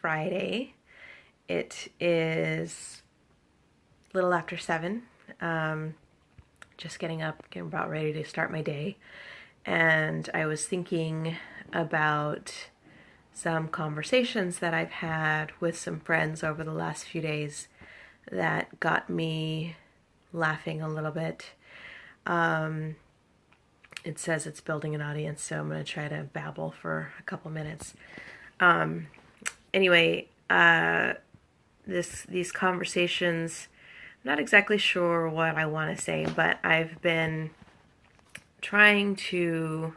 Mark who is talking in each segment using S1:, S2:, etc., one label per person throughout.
S1: Friday. It is a little after 7. Just getting up, getting about ready to start my day. And I was thinking about some conversations that I've had with some friends over the last few days that got me laughing a little bit. It says it's building an audience, so I'm going to try to babble for a couple minutes. Anyway, these conversations, I'm not exactly sure what I want to say, but I've been trying to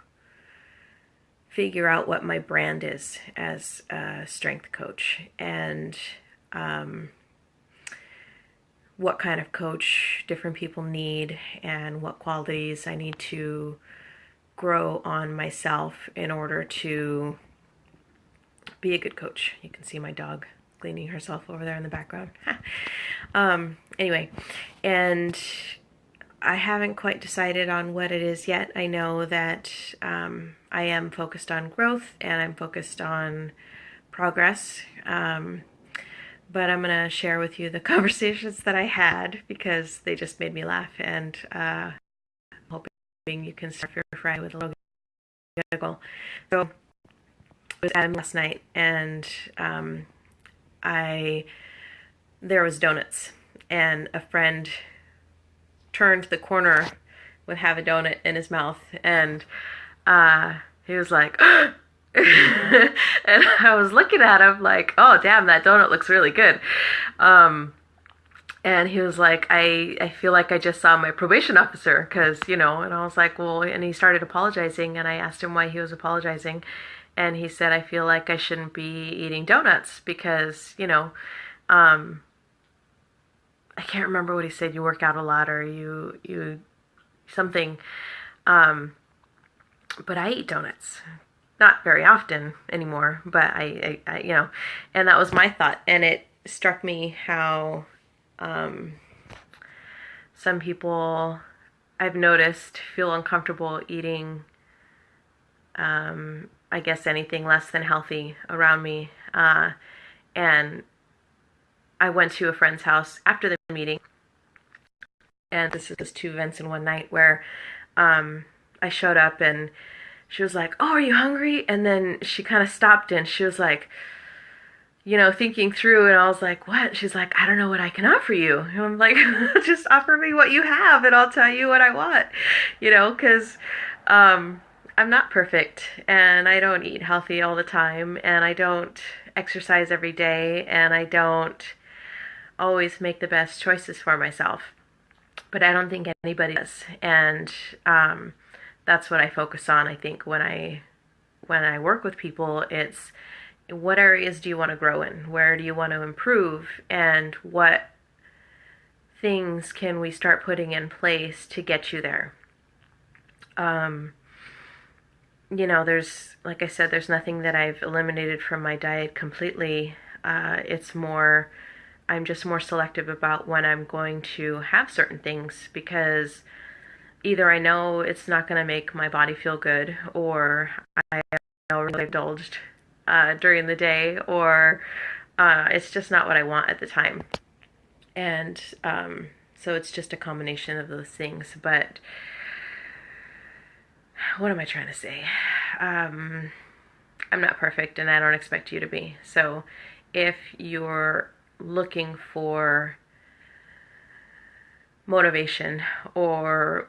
S1: figure out what my brand is as a strength coach, and what kind of coach different people need, and what qualities I need to grow on myself in order to be a good coach. You can see my dog cleaning herself over there in the background. Anyway, and I haven't quite decided on what it is yet. I know that I am focused on growth and I'm focused on progress. But I'm going to share with you the conversations that I had because they just made me laugh, and hoping you can start your Friday with a little giggle. So I was at him last night, and there was donuts, and a friend turned the corner would have a donut in his mouth, and he was like, and I was looking at him like, oh damn, that donut looks really good. And he was like, I feel like I just saw my probation officer, because, and I was like, well, and he started apologizing, and I asked him why he was apologizing, and he said, I feel like I shouldn't be eating donuts because, I can't remember what he said. You work out a lot, or you something. But I eat donuts, not very often anymore. But I and that was my thought, and it struck me how some people I've noticed feel uncomfortable eating, I guess, anything less than healthy around me, and I went to a friend's house after the meeting, and this is two events in one night where I showed up and she was like, oh, are you hungry? And then she kind of stopped and she was like, thinking through, and I was like, what? She's like, I don't know what I can offer you. And I'm like, just offer me what you have and I'll tell you what I want, because I'm not perfect, and I don't eat healthy all the time, and I don't exercise every day, and I don't always make the best choices for myself. But I don't think anybody does, and that's what I focus on. I think when I work with people, it's what areas do you want to grow in? Where do you want to improve? And what things can we start putting in place to get you there? There's, like I said, there's nothing that I've eliminated from my diet completely. It's more, I'm just more selective about when I'm going to have certain things, because either I know it's not going to make my body feel good, or I already indulged during the day, or it's just not what I want at the time. And so it's just a combination of those things. But what am I trying to say? I'm not perfect, and I don't expect you to be. So if you're looking for motivation, or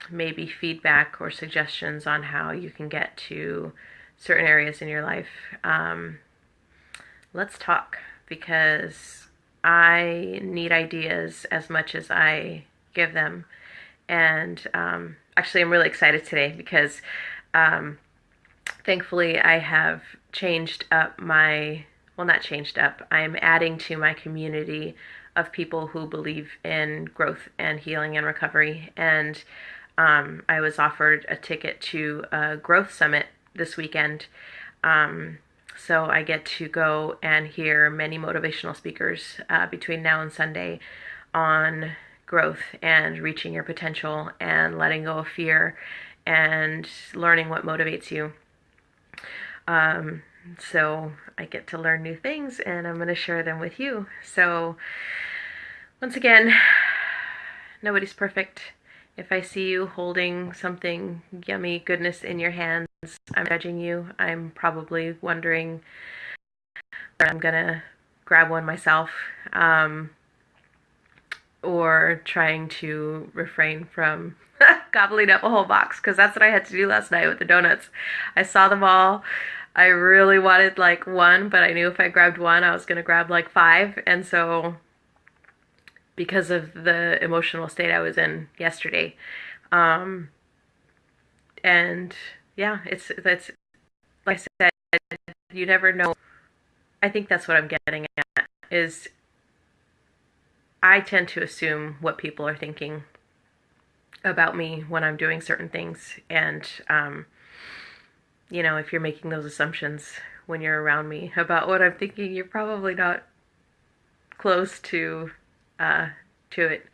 S1: maybe feedback or suggestions on how you can get to certain areas in your life, let's talk, because I need ideas as much as I give them. And actually, I'm really excited today because thankfully I have changed up not changed up, I'm adding to my community of people who believe in growth and healing and recovery. And I was offered a ticket to a growth summit this weekend. So I get to go and hear many motivational speakers between now and Sunday on growth and reaching your potential and letting go of fear and learning what motivates you. So I get to learn new things and I'm going to share them with you. So once again, nobody's perfect. If I see you holding something yummy goodness in your hands, I'm judging you. I'm probably wondering where I'm going to grab one myself. Or trying to refrain from gobbling up a whole box, because that's what I had to do last night with the donuts. I saw them all. I really wanted like one, but I knew if I grabbed one, I was going to grab like five. And so, because of the emotional state I was in yesterday, um, and yeah, that's like I said, you never know. I think that's what I'm getting at is I tend to assume what people are thinking about me when I'm doing certain things. And, if you're making those assumptions when you're around me about what I'm thinking, you're probably not close uh, to it.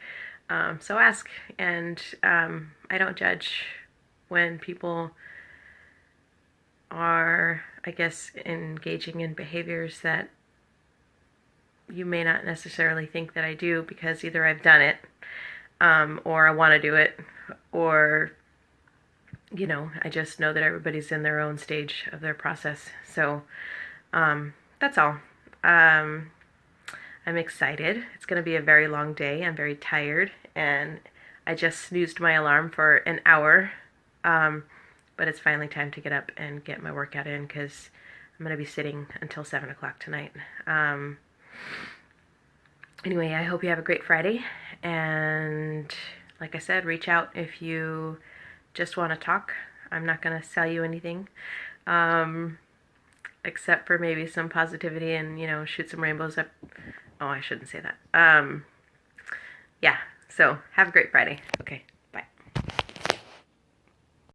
S1: So ask, and I don't judge when people are, I guess, engaging in behaviors that you may not necessarily think that I do, because either I've done it, or I want to do it, or I just know that everybody's in their own stage of their process. So that's all. Um, I'm excited. It's going to be a very long day. I'm very tired, and I just snoozed my alarm for an hour. Um, but it's finally time to get up and get my workout in, because I'm going to be sitting until 7 o'clock tonight. Anyway, I hope you have a great Friday. And like I said, reach out if you just want to talk. I'm not going to sell you anything, except for maybe some positivity and, shoot some rainbows up. Oh, I shouldn't say that. Yeah, so have a great Friday. Okay.